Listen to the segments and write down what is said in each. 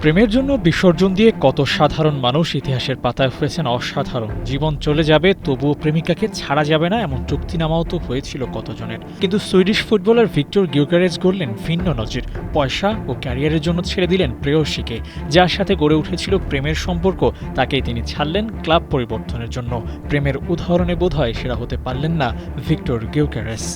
প্রেমের জন্য বিসর্জন দিয়ে কত সাধারণ মানুষ ইতিহাসের পাতায় হয়েছেন অসাধারণ। জীবন চলে যাবে তবুও প্রেমিকাকে ছাড়া যাবে না এমন চুক্তিনামাও তো হয়েছিল কতজনের। কিন্তু সুইডিশ ফুটবলার ভিক্টর গিউকেরেস গড়লেন ভিন্ন নজির। পয়সা ও ক্যারিয়ারের জন্য ছেড়ে দিলেন প্রেয়সীকে, যার সাথে গড়ে উঠেছিল প্রেমের সম্পর্ক, তাকেই তিনি ছাড়লেন ক্লাব পরিবর্তনের জন্য। প্রেমের উদাহরণে বোধহয় সেরা হতে পারলেন না ভিক্টর গিউকেরেস।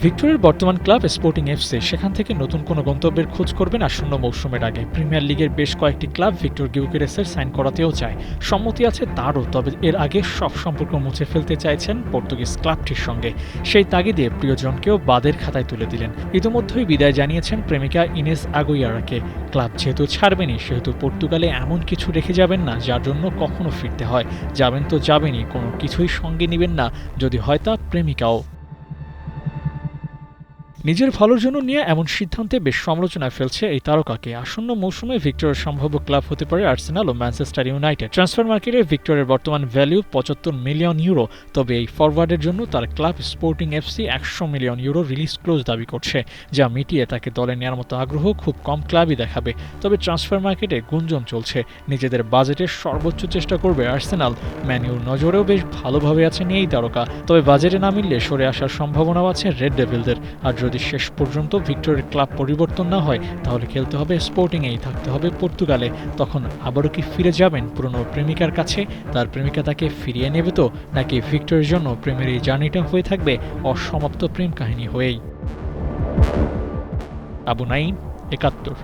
ভিক্টোরিয়ার বর্তমান ক্লাব স্পোর্টিং এফসি, সেখান থেকে নতুন কোনো গন্তব্যের খোঁজ করবেন আসন্ন মৌসুমের আগে। প্রিমিয়ার লিগের বেশ কয়েকটি ক্লাব ভিক্টর গিউকেরেসের সাইন করাতেও চায়, সম্মতি আছে তারও। তবে এর আগে সব সম্পর্ক মুছে ফেলতে চাইছেন পর্তুগিজ ক্লাবটির সঙ্গে। সেই তাগিদে প্রিয়জনকেও বাদের খাতায় তুলে দিলেন। ইতিমধ্যেই বিদায় জানিয়েছেন প্রেমিকা ইনেস আগুইয়ারাকে। ক্লাব যেহেতু ছাড়বেনই, সেহেতু পর্তুগালে এমন কিছু রেখে যাবেন না যার জন্য কখনো ফিরতে হয়। যাবেন তো যাবেনই, কোনো কিছুই সঙ্গে নেবেন না, যদি হয় তা প্রেমিকাও। নিজের ভালোর জন্য নিয়ে এমন সিদ্ধান্তে বেশ সমালোচনায় ফেলছে এই তারকাকে। আসন্ন মৌসুমে ভিক্টরের সম্ভাব্য ক্লাব হতে পারে আর্সেনাল ও ম্যানচেস্টার ইউনাইটেড। ট্রান্সফার মার্কেটে ভিক্টরের বর্তমান ভ্যালু ৭৫ মিলিয়ন ইউরো। তবে এই ফরওয়ার্ডের জন্য তার club sporting FC ১০০ million euro release close দাবি করছে, যা মিটিয়ে তাকে দলে নেওয়ার মতো আগ্রহ খুব কম ক্লাবই দেখাবে। তবে ট্রান্সফার মার্কেটে গুঞ্জন চলছে, নিজেদের বাজেটের সর্বোচ্চ চেষ্টা করবে আর্সেনাল। ম্যানিউর নজরেও বেশ ভালোভাবে আছেন এই তারকা। তবে বাজেটে না মিললে সরে আসার সম্ভাবনাও আছে রেড ডেভিলদের। আর যদি শেষ পর্যন্ত ভিক্টোরিয়ার ক্লাব পরিবর্তন না হয়, তাহলে খেলতে হবে স্পোর্টিংয়েই, থাকতে হবে পর্তুগালে। তখন আবারও কি ফিরে যাবেন পুরনো প্রেমিকার কাছে? তার প্রেমিকা তাকে ফিরিয়ে নেবে তো, নাকি ভিক্টোরিয়ার জন্য প্রেমের এই জার্নিটা হয়ে থাকবে অসমাপ্ত প্রেম কাহিনী হয়েই? আবু নাঈম, ৭১।